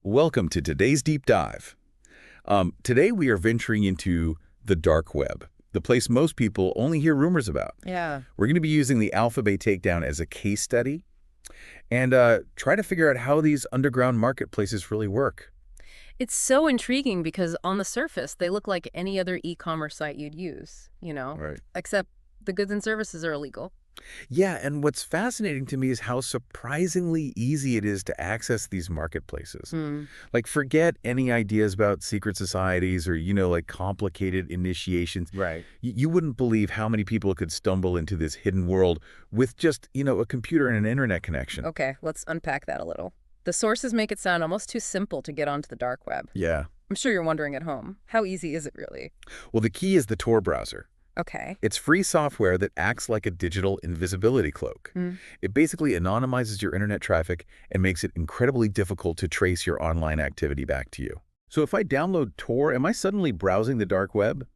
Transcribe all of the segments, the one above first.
Welcome to today's deep dive. Today we are venturing into the dark web, the place most people only hear rumors about. Yeah. We're going to be using the Alphabet takedown as a case study and try to figure out how these underground marketplaces really work. It's so intriguing because on the surface, they look like any other e-commerce site you'd use, Right. except the goods and services are illegal. Yeah, and what's fascinating to me is how surprisingly easy it is to access these marketplaces. Hmm. Like, forget any ideas about secret societies or, like complicated initiations. Right. You wouldn't believe how many people could stumble into this hidden world with just, a computer and an internet connection. Okay, let's unpack that a little. The sources make it sound almost too simple to get onto the dark web. Yeah. I'm sure you're wondering at home, how easy is it really? Well, the key is the Tor browser. Okay. It's free software that acts like a digital invisibility cloak. Hmm. It basically anonymizes your internet traffic and makes it incredibly difficult to trace your online activity back to you. So if I download Tor, am I suddenly browsing the dark web?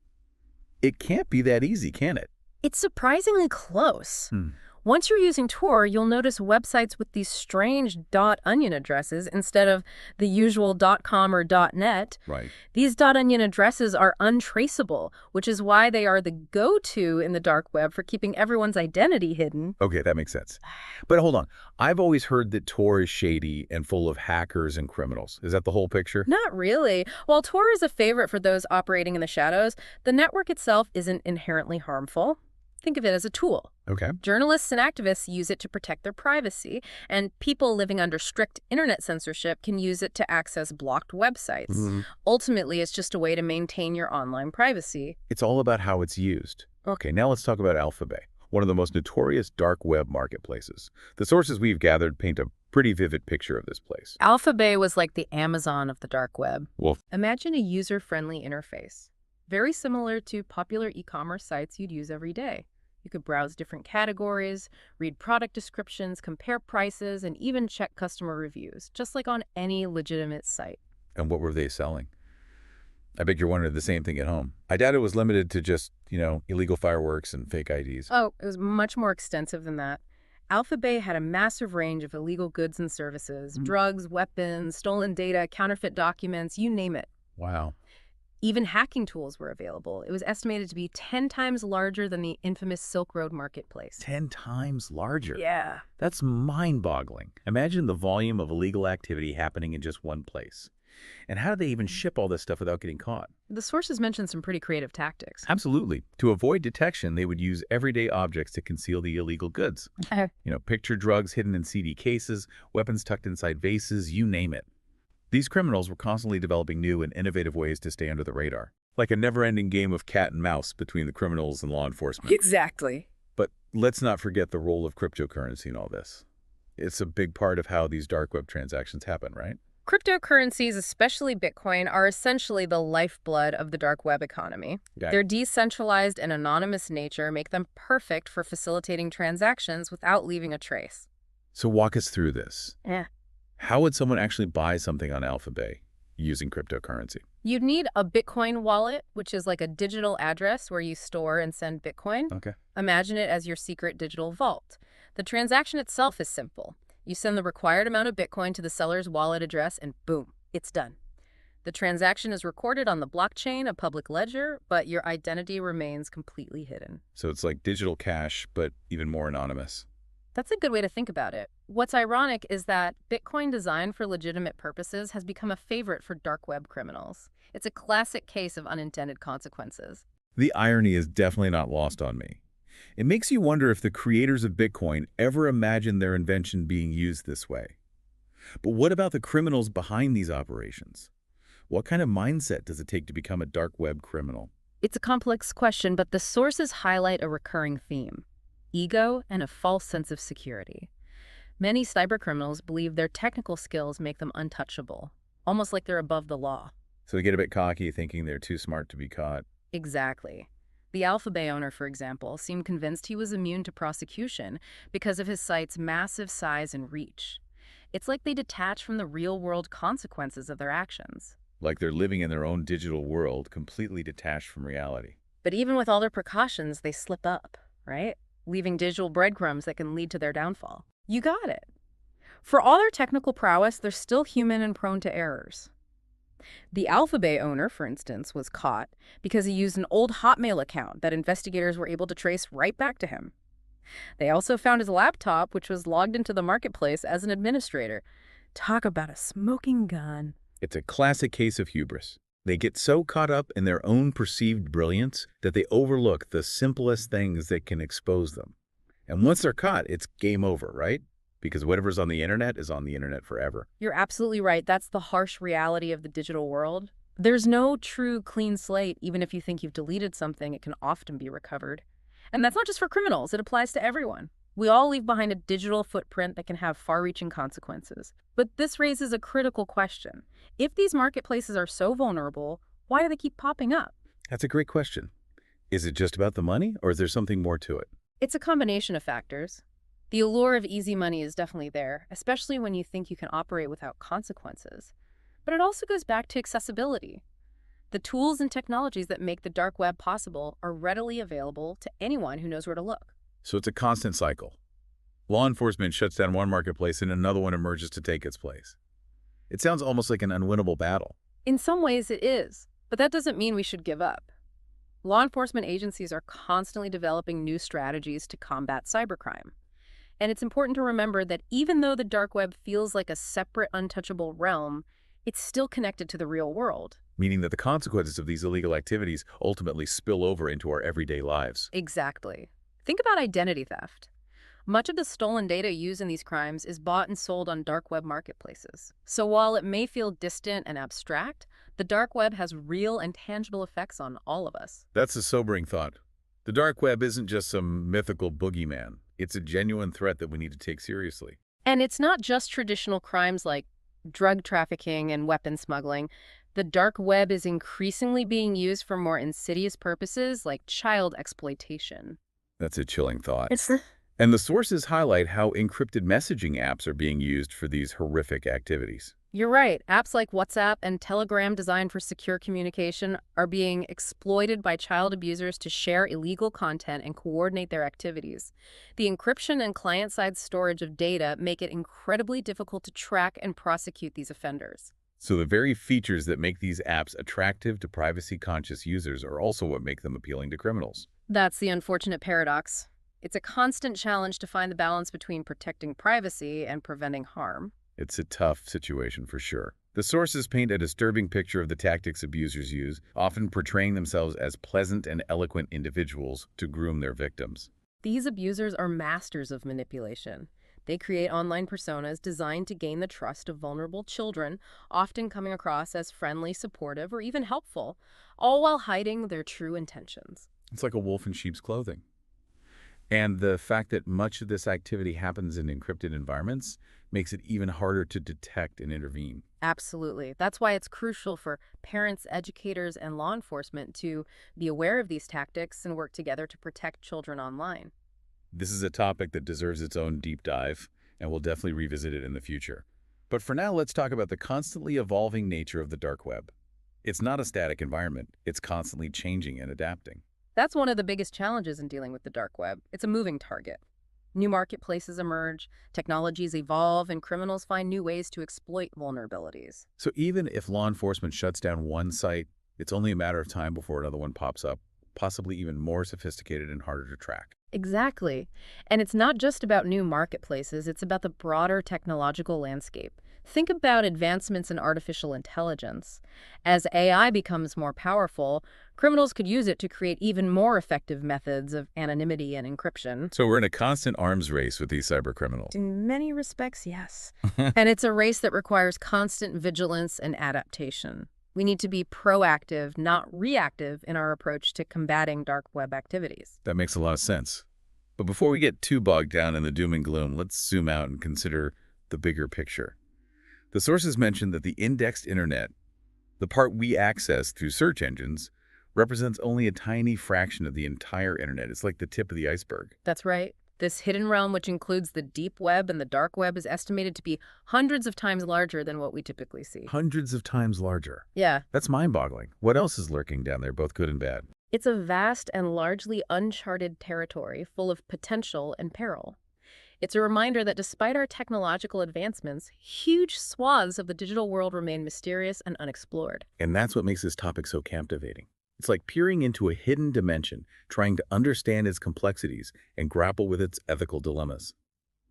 It can't be that easy, can it? It's surprisingly close. Once you're using Tor, you'll notice websites with these strange .onion addresses instead of the usual .com or .net. Right. These .onion addresses are untraceable, which is why they are the go-to in the dark web for keeping everyone's identity hidden. Okay, that makes sense. But hold on. I've always heard that Tor is shady and full of hackers and criminals. Is that the whole picture? Not really. While Tor is a favorite for those operating in the shadows, the network itself isn't inherently harmful. Think of it as a tool. Okay. Journalists and activists use it to protect their privacy, and people living under strict internet censorship can use it to access blocked websites. Ultimately, it's just a way to maintain your online privacy. It's all about how it's used. Okay, now let's talk about Alphabet, one of the most notorious dark web marketplaces. The sources we've gathered paint a pretty vivid picture of this place. Alphabet was like the Amazon of the dark web. Well, Imagine a user-friendly interface, very similar to popular e-commerce sites you'd use every day. You could browse different categories, read product descriptions, compare prices, and even check customer reviews, just like on any legitimate site. and what were they selling? I bet you're wondering the same thing at home. I doubt it was limited to just, illegal fireworks and fake IDs. Oh, it was much more extensive than that. Alphabet had a massive range of illegal goods and services, drugs, weapons, stolen data, counterfeit documents, you name it. Wow. Even hacking tools were available. It was estimated to be 10 times larger than the infamous Silk Road marketplace. 10 times larger. Yeah. That's mind-boggling. Imagine the volume of illegal activity happening in just one place. And how do they even ship all this stuff without getting caught? The sources mentioned some pretty creative tactics. Absolutely. To avoid detection, they would use everyday objects to conceal the illegal goods. Picture drugs hidden in CD cases, weapons tucked inside vases, you name it. These criminals were constantly developing new and innovative ways to stay under the radar, like a never-ending game of cat and mouse between the criminals and law enforcement. Exactly. But let's not forget the role of cryptocurrency in all this. It's a big part of how these dark web transactions happen, right? Cryptocurrencies, especially Bitcoin, are essentially the lifeblood of the dark web economy. Okay. Their decentralized and anonymous nature make them perfect for facilitating transactions without leaving a trace. So walk us through this. Yeah. How would someone actually buy something on Alphabet using cryptocurrency? You'd need a Bitcoin wallet, which is like a digital address where you store and send Bitcoin. Okay. Imagine it as your secret digital vault. The transaction itself is simple. You send the required amount of Bitcoin to the seller's wallet address and boom, it's done. The transaction is recorded on the blockchain, a public ledger, but your identity remains completely hidden. So it's like digital cash, but even more anonymous. That's a good way to think about it. What's ironic is that Bitcoin designed for legitimate purposes has become a favorite for dark web criminals. It's a classic case of unintended consequences. The irony is definitely not lost on me. It makes you wonder if the creators of Bitcoin ever imagined their invention being used this way. But what about the criminals behind these operations? What kind of mindset does it take to become a dark web criminal? It's a complex question, but the sources highlight a recurring theme: ego and a false sense of security. Many cybercriminals believe their technical skills make them untouchable, almost like they're above the law. So they get a bit cocky, thinking they're too smart to be caught. Exactly. The Alphabet owner, for example, seemed convinced he was immune to prosecution because of his site's massive size and reach. It's like they detach from the real-world consequences of their actions. Like they're living in their own digital world, completely detached from reality. But even with all their precautions, they slip up, right? Leaving digital breadcrumbs that can lead to their downfall. You got it. For all their technical prowess, they're still human and prone to errors. The Alphabet owner, for instance, was caught because he used an old Hotmail account that investigators were able to trace right back to him. They also found his laptop, which was logged into the marketplace as an administrator. Talk about a smoking gun. It's a classic case of hubris. They get so caught up in their own perceived brilliance that they overlook the simplest things that can expose them. And once they're caught, it's game over, right? Because whatever's on the internet is on the internet forever. You're absolutely right. That's the harsh reality of the digital world. There's no true clean slate. Even if you think you've deleted something, it can often be recovered. And that's not just for criminals. It applies to everyone. We all leave behind a digital footprint that can have far-reaching consequences. But this raises a critical question. If these marketplaces are so vulnerable, why do they keep popping up? That's a great question. Is it just about the money, or is there something more to it? It's a combination of factors. The allure of easy money is definitely there, especially when you think you can operate without consequences. But it also goes back to accessibility. The tools and technologies that make the dark web possible are readily available to anyone who knows where to look. So it's a constant cycle. Law enforcement shuts down one marketplace and another one emerges to take its place. It sounds almost like an unwinnable battle. In some ways it is, but that doesn't mean we should give up. Law enforcement agencies are constantly developing new strategies to combat cybercrime. And it's important to remember that even though the dark web feels like a separate, untouchable realm, it's still connected to the real world. Meaning that the consequences of these illegal activities ultimately spill over into our everyday lives. Exactly. Think about identity theft. Much of the stolen data used in these crimes is bought and sold on dark web marketplaces. So while it may feel distant and abstract, the dark web has real and tangible effects on all of us. That's a sobering thought. The dark web isn't just some mythical boogeyman. It's a genuine threat that we need to take seriously. And it's not just traditional crimes like drug trafficking and weapon smuggling. The dark web is increasingly being used for more insidious purposes like child exploitation. That's a chilling thought. And the sources highlight how encrypted messaging apps are being used for these horrific activities. You're right. Apps like WhatsApp and Telegram, designed for secure communication, are being exploited by child abusers to share illegal content and coordinate their activities. The encryption and client-side storage of data make it incredibly difficult to track and prosecute these offenders. So the very features that make these apps attractive to privacy-conscious users are also what make them appealing to criminals. That's the unfortunate paradox. It's a constant challenge to find the balance between protecting privacy and preventing harm. It's a tough situation for sure. The sources paint a disturbing picture of the tactics abusers use, often portraying themselves as pleasant and eloquent individuals to groom their victims. These abusers are masters of manipulation. They create online personas designed to gain the trust of vulnerable children, often coming across as friendly, supportive, or even helpful, all while hiding their true intentions. It's like a wolf in sheep's clothing. And the fact that much of this activity happens in encrypted environments makes it even harder to detect and intervene. Absolutely. That's why it's crucial for parents, educators, and law enforcement to be aware of these tactics and work together to protect children online. This is a topic that deserves its own deep dive, and we'll definitely revisit it in the future. But for now, let's talk about the constantly evolving nature of the dark web. It's not a static environment. It's constantly changing and adapting. That's one of the biggest challenges in dealing with the dark web. It's a moving target. New marketplaces emerge, technologies evolve, and criminals find new ways to exploit vulnerabilities. So even if law enforcement shuts down one site, it's only a matter of time before another one pops up, possibly even more sophisticated and harder to track. Exactly. And it's not just about new marketplaces, it's about the broader technological landscape. Think about advancements in artificial intelligence. As AI becomes more powerful, criminals could use it to create even more effective methods of anonymity and encryption. So we're in a constant arms race with these cybercriminals. In many respects, yes. And it's a race that requires constant vigilance and adaptation. We need to be proactive, not reactive, in our approach to combating dark web activities. That makes a lot of sense. But before we get too bogged down in the doom and gloom, let's zoom out and consider the bigger picture. The sources mention that the indexed internet, the part we access through search engines, represents only a tiny fraction of the entire internet. It's like the tip of the iceberg. That's right. This hidden realm, which includes the deep web and the dark web, is estimated to be hundreds of times larger than what we typically see. Hundreds of times larger. Yeah. That's mind-boggling. What else is lurking down there, both good and bad? It's a vast and largely uncharted territory full of potential and peril. It's a reminder that despite our technological advancements, huge swaths of the digital world remain mysterious and unexplored. And that's what makes this topic so captivating. It's like peering into a hidden dimension, trying to understand its complexities and grapple with its ethical dilemmas.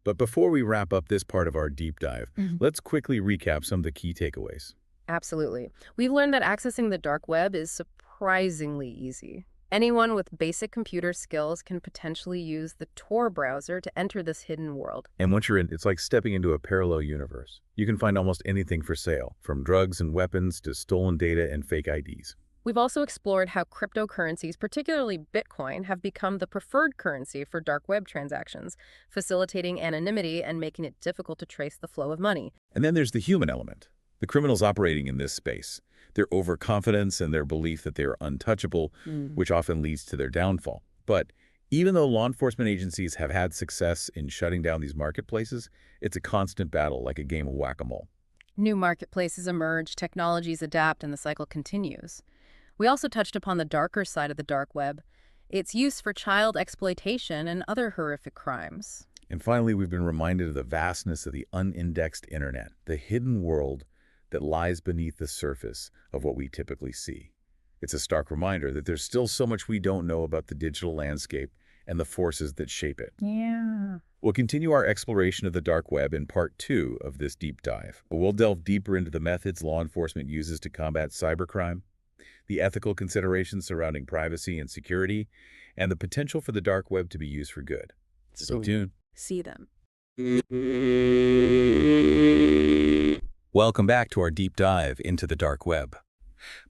But before we wrap up this part of our deep dive, let's quickly recap some of the key takeaways. Absolutely. We've learned that accessing the dark web is surprisingly easy. Anyone with basic computer skills can potentially use the Tor browser to enter this hidden world. And once you're in, it's like stepping into a parallel universe. You can find almost anything for sale, from drugs and weapons to stolen data and fake IDs. We've also explored how cryptocurrencies, particularly Bitcoin, have become the preferred currency for dark web transactions, facilitating anonymity and making it difficult to trace the flow of money. And then there's the human element. The criminals operating in this space, their overconfidence and their belief that they are untouchable, which often leads to their downfall. But even though law enforcement agencies have had success in shutting down these marketplaces, it's a constant battle, like a game of whack-a-mole. New marketplaces emerge, technologies adapt, and the cycle continues. We also touched upon the darker side of the dark web, its use for child exploitation and other horrific crimes. And finally, we've been reminded of the vastness of the unindexed internet, the hidden world that lies beneath the surface of what we typically see. It's a stark reminder that there's still so much we don't know about the digital landscape and the forces that shape it. Yeah. We'll continue our exploration of the dark web in part 2 of this deep dive. We'll delve deeper into the methods law enforcement uses to combat cybercrime, the ethical considerations surrounding privacy and security, and the potential for the dark web to be used for good. Stay tuned. See them. Welcome back to our deep dive into the dark web.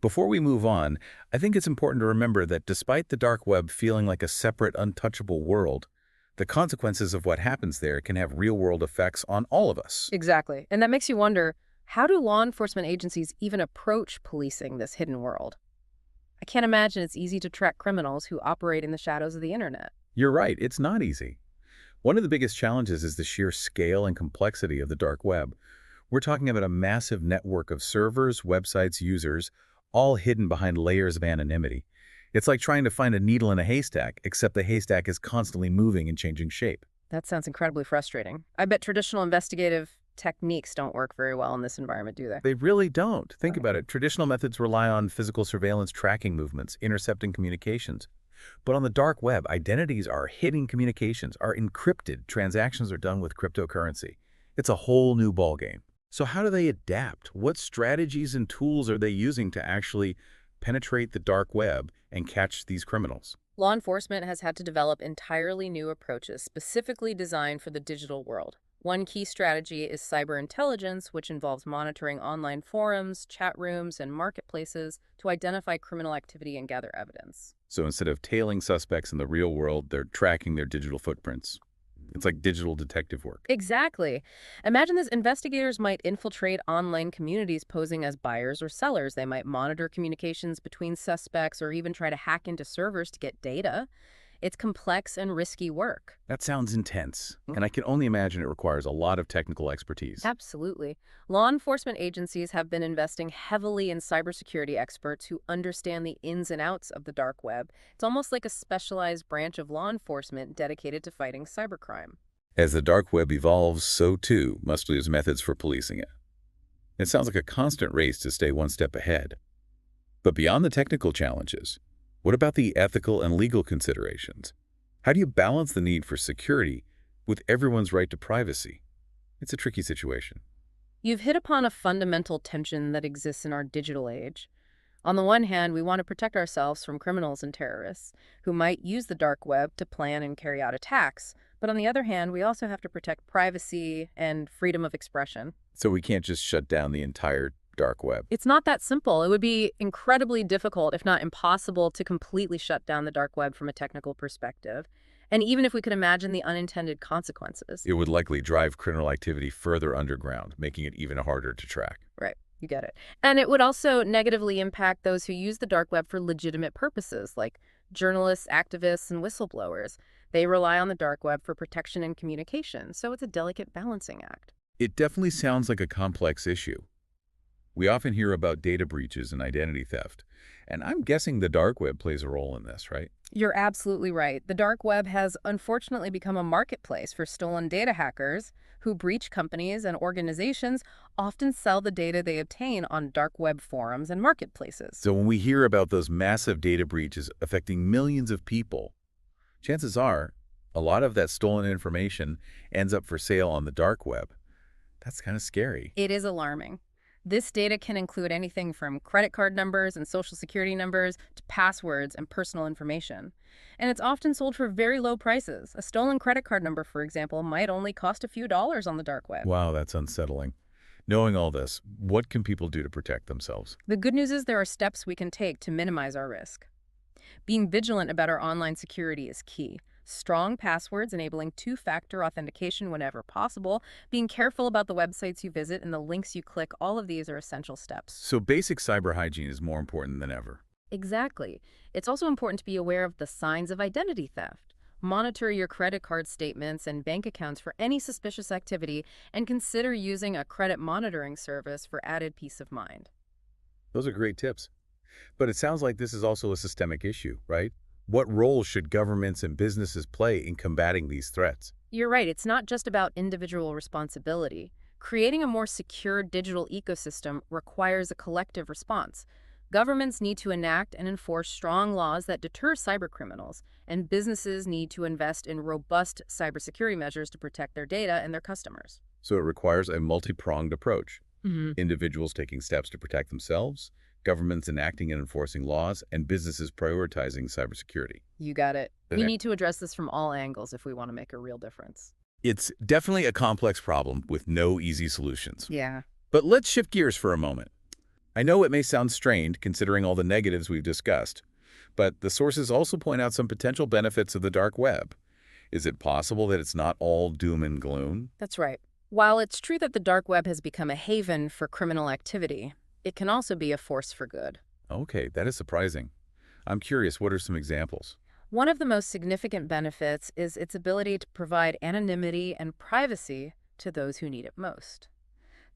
Before we move on, I think it's important to remember that despite the dark web feeling like a separate, untouchable world, the consequences of what happens there can have real-world effects on all of us. Exactly. And that makes you wonder, how do law enforcement agencies even approach policing this hidden world? I can't imagine it's easy to track criminals who operate in the shadows of the internet. You're right, it's not easy. One of the biggest challenges is the sheer scale and complexity of the dark web. We're talking about a massive network of servers, websites, users, all hidden behind layers of anonymity. It's like trying to find a needle in a haystack, except the haystack is constantly moving and changing shape. That sounds incredibly frustrating. I bet traditional investigative techniques don't work very well in this environment, do they? They really don't. Think about it. Traditional methods rely on physical surveillance, tracking movements, intercepting communications. But on the dark web, identities are hidden, communications are encrypted, transactions are done with cryptocurrency. It's a whole new ballgame. So how do they adapt? What strategies and tools are they using to actually penetrate the dark web and catch these criminals? Law enforcement has had to develop entirely new approaches specifically designed for the digital world. One key strategy is cyber intelligence, which involves monitoring online forums, chat rooms, and marketplaces to identify criminal activity and gather evidence. So instead of tailing suspects in the real world, they're tracking their digital footprints. It's like digital detective work. Exactly. Imagine this: investigators might infiltrate online communities posing as buyers or sellers. They might monitor communications between suspects or even try to hack into servers to get data. It's complex and risky work. That sounds intense, and I can only imagine it requires a lot of technical expertise. Absolutely. Law enforcement agencies have been investing heavily in cybersecurity experts who understand the ins and outs of the dark web. It's almost like a specialized branch of law enforcement dedicated to fighting cybercrime. As the dark web evolves, so too must use methods for policing it. It sounds like a constant race to stay one step ahead. But beyond the technical challenges, what about the ethical and legal considerations? How do you balance the need for security with everyone's right to privacy? It's a tricky situation. You've hit upon a fundamental tension that exists in our digital age. On the one hand, we want to protect ourselves from criminals and terrorists who might use the dark web to plan and carry out attacks. But on the other hand, we also have to protect privacy and freedom of expression. So we can't just shut down the entire dark web. It's not that simple. It would be incredibly difficult, if not impossible, to completely shut down the dark web from a technical perspective. And even if we could imagine the unintended consequences. It would likely drive criminal activity further underground, making it even harder to track. Right. You get it. And it would also negatively impact those who use the dark web for legitimate purposes, like journalists, activists, and whistleblowers. They rely on the dark web for protection and communication, so it's a delicate balancing act. It definitely sounds like a complex issue. We often hear about data breaches and identity theft, and I'm guessing the dark web plays a role in this, right? You're absolutely right. The dark web has unfortunately become a marketplace for stolen data hackers who breach companies and organizations, often sell the data they obtain on dark web forums and marketplaces. So when we hear about those massive data breaches affecting millions of people, chances are a lot of that stolen information ends up for sale on the dark web. That's kind of scary. It is alarming. This data can include anything from credit card numbers and social security numbers to passwords and personal information. And it's often sold for very low prices. A stolen credit card number, for example, might only cost a few dollars on the dark web. Wow, that's unsettling. Knowing all this, what can people do to protect themselves? The good news is there are steps we can take to minimize our risk. Being vigilant about our online security is key. Strong passwords enabling two-factor authentication whenever possible, being careful about the websites you visit and the links you click, all of these are essential steps. So basic cyber hygiene is more important than ever. Exactly. It's also important to be aware of the signs of identity theft. Monitor your credit card statements and bank accounts for any suspicious activity, and consider using a credit monitoring service for added peace of mind. Those are great tips. But it sounds like this is also a systemic issue, right? What role should governments and businesses play in combating these threats? You're right, it's not just about individual responsibility. Creating a more secure digital ecosystem requires a collective response. Governments need to enact and enforce strong laws that deter cybercriminals, and businesses need to invest in robust cybersecurity measures to protect their data and their customers. So it requires a multi-pronged approach. Mm-hmm. Individuals taking steps to protect themselves, governments enacting and enforcing laws, and businesses prioritizing cybersecurity. You got it. We need to address this from all angles if we want to make a real difference. It's definitely a complex problem with no easy solutions. Yeah. But let's shift gears for a moment. I know it may sound strained considering all the negatives we've discussed, but the sources also point out some potential benefits of the dark web. Is it possible that it's not all doom and gloom? That's right. While it's true that the dark web has become a haven for criminal activity, it can also be a force for good. Okay, that is surprising. I'm curious, what are some examples? One of the most significant benefits is its ability to provide anonymity and privacy to those who need it most.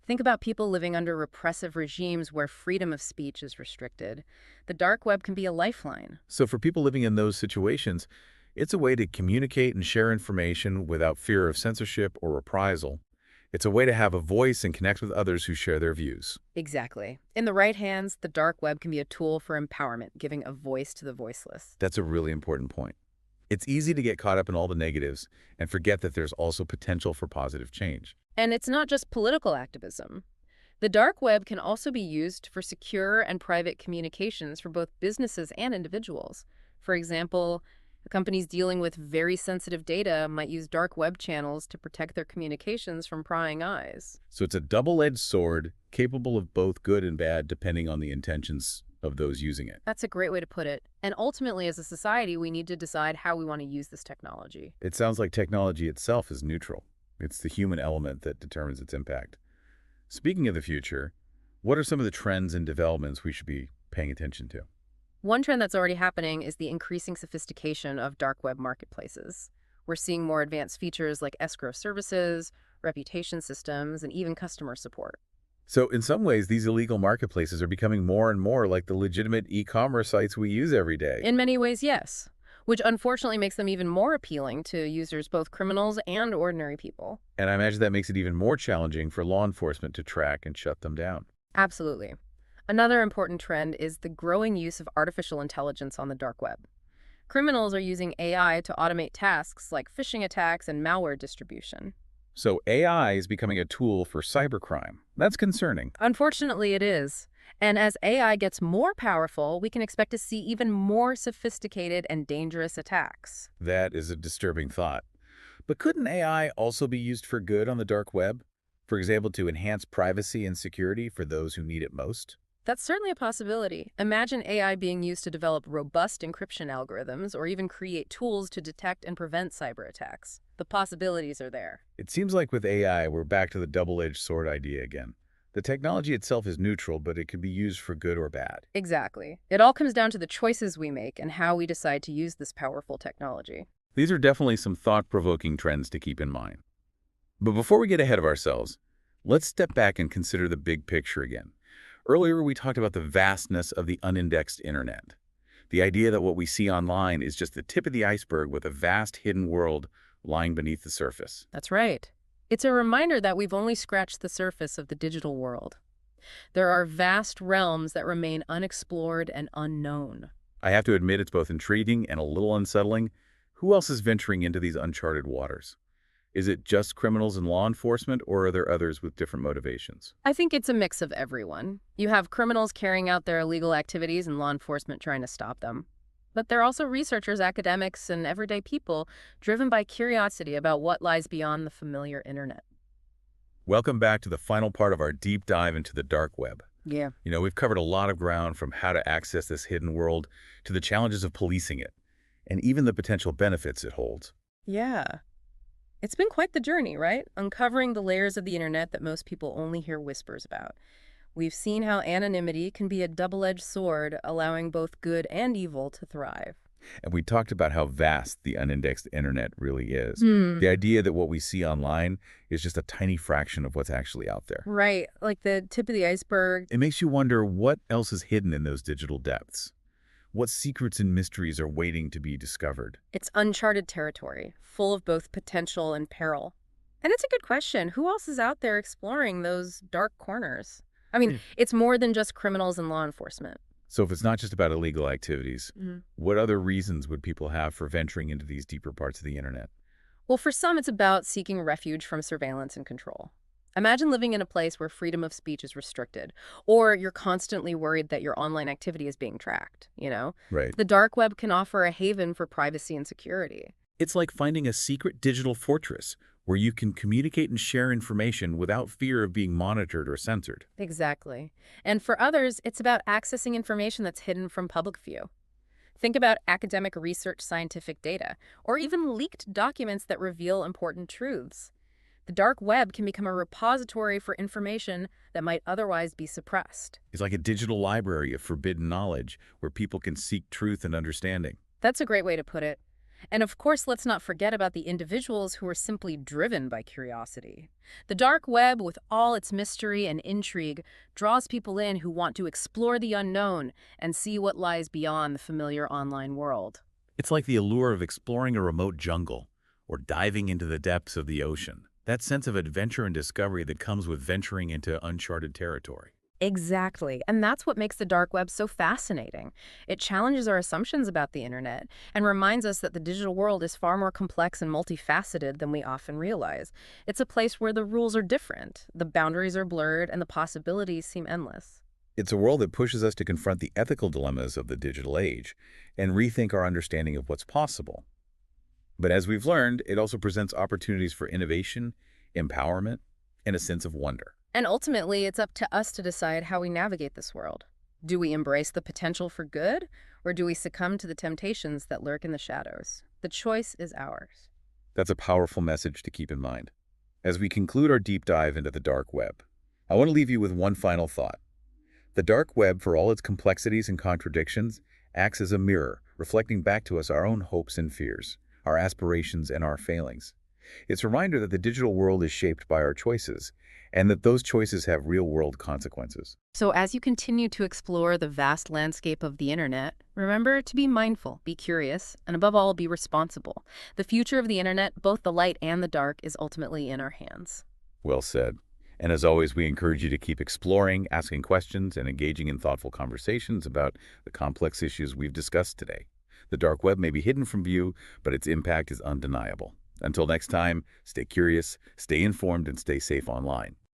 Think about people living under repressive regimes where freedom of speech is restricted. The dark web can be a lifeline. So for people living in those situations, it's a way to communicate and share information without fear of censorship or reprisal. It's a way to have a voice and connect with others who share their views. Exactly. In the right hands, the dark web can be a tool for empowerment, giving a voice to the voiceless. That's a really important point. It's easy to get caught up in all the negatives and forget that there's also potential for positive change. And it's not just political activism. The dark web can also be used for secure and private communications for both businesses and individuals. For example, companies dealing with very sensitive data might use dark web channels to protect their communications from prying eyes. So it's a double-edged sword, capable of both good and bad depending on the intentions of those using it. That's a great way to put it. And ultimately, as a society, we need to decide how we want to use this technology. It sounds like technology itself is neutral. It's the human element that determines its impact. Speaking of the future, what are some of the trends and developments we should be paying attention to? One trend that's already happening is the increasing sophistication of dark web marketplaces. We're seeing more advanced features like escrow services, reputation systems, and even customer support. So in some ways, these illegal marketplaces are becoming more and more like the legitimate e-commerce sites we use every day. In many ways, yes, which unfortunately makes them even more appealing to users, both criminals and ordinary people. And I imagine that makes it even more challenging for law enforcement to track and shut them down. Absolutely. Another important trend is the growing use of artificial intelligence on the dark web. Criminals are using AI to automate tasks like phishing attacks and malware distribution. So AI is becoming a tool for cybercrime. That's concerning. Unfortunately, it is. And as AI gets more powerful, we can expect to see even more sophisticated and dangerous attacks. That is a disturbing thought. But couldn't AI also be used for good on the dark web? For example, to enhance privacy and security for those who need it most? That's certainly a possibility. Imagine AI being used to develop robust encryption algorithms or even create tools to detect and prevent cyber attacks. The possibilities are there. It seems like with AI, we're back to the double-edged sword idea again. The technology itself is neutral, but it can be used for good or bad. Exactly. It all comes down to the choices we make and how we decide to use this powerful technology. These are definitely some thought-provoking trends to keep in mind. But before we get ahead of ourselves, let's step back and consider the big picture again. Earlier, we talked about the vastness of the unindexed internet. The idea that what we see online is just the tip of the iceberg with a vast hidden world lying beneath the surface. That's right. It's a reminder that we've only scratched the surface of the digital world. There are vast realms that remain unexplored and unknown. I have to admit it's both intriguing and a little unsettling. Who else is venturing into these uncharted waters? Is it just criminals and law enforcement, or are there others with different motivations? I think it's a mix of everyone. You have criminals carrying out their illegal activities and law enforcement trying to stop them. But there are also researchers, academics, and everyday people driven by curiosity about what lies beyond the familiar internet. Welcome back to the final part of our deep dive into the dark web. Yeah. We've covered a lot of ground, from how to access this hidden world to the challenges of policing it, and even the potential benefits it holds. Yeah. It's been quite the journey, right? Uncovering the layers of the internet that most people only hear whispers about. We've seen how anonymity can be a double-edged sword, allowing both good and evil to thrive. And we talked about how vast the unindexed internet really is. The idea that what we see online is just a tiny fraction of what's actually out there. Right, like the tip of the iceberg. It makes you wonder what else is hidden in those digital depths. What secrets and mysteries are waiting to be discovered? It's uncharted territory, full of both potential and peril. And it's a good question. Who else is out there exploring those dark corners? I mean, it's more than just criminals and law enforcement. So if it's not just about illegal activities, what other reasons would people have for venturing into these deeper parts of the internet? Well, for some, it's about seeking refuge from surveillance and control. Imagine living in a place where freedom of speech is restricted, or you're constantly worried that your online activity is being tracked, Right. The dark web can offer a haven for privacy and security. It's like finding a secret digital fortress where you can communicate and share information without fear of being monitored or censored. Exactly. And for others, it's about accessing information that's hidden from public view. Think about academic research, scientific data, or even leaked documents that reveal important truths. The dark web can become a repository for information that might otherwise be suppressed. It's like a digital library of forbidden knowledge where people can seek truth and understanding. That's a great way to put it. And of course, let's not forget about the individuals who are simply driven by curiosity. The dark web, with all its mystery and intrigue, draws people in who want to explore the unknown and see what lies beyond the familiar online world. It's like the allure of exploring a remote jungle or diving into the depths of the ocean. That sense of adventure and discovery that comes with venturing into uncharted territory. Exactly. And that's what makes the dark web so fascinating. It challenges our assumptions about the internet and reminds us that the digital world is far more complex and multifaceted than we often realize. It's a place where the rules are different, the boundaries are blurred, and the possibilities seem endless. It's a world that pushes us to confront the ethical dilemmas of the digital age and rethink our understanding of what's possible. But as we've learned, it also presents opportunities for innovation, empowerment, and a sense of wonder. And ultimately, it's up to us to decide how we navigate this world. Do we embrace the potential for good, or do we succumb to the temptations that lurk in the shadows? The choice is ours. That's a powerful message to keep in mind. As we conclude our deep dive into the dark web, I want to leave you with one final thought. The dark web, for all its complexities and contradictions, acts as a mirror, reflecting back to us our own hopes and fears, our aspirations and our failings. It's a reminder that the digital world is shaped by our choices, and that those choices have real-world consequences. So as you continue to explore the vast landscape of the internet, remember to be mindful, be curious, and above all, be responsible. The future of the internet, both the light and the dark, is ultimately in our hands. Well said. And as always, we encourage you to keep exploring, asking questions, and engaging in thoughtful conversations about the complex issues we've discussed today. The dark web may be hidden from view, but its impact is undeniable. Until next time, stay curious, stay informed, and stay safe online.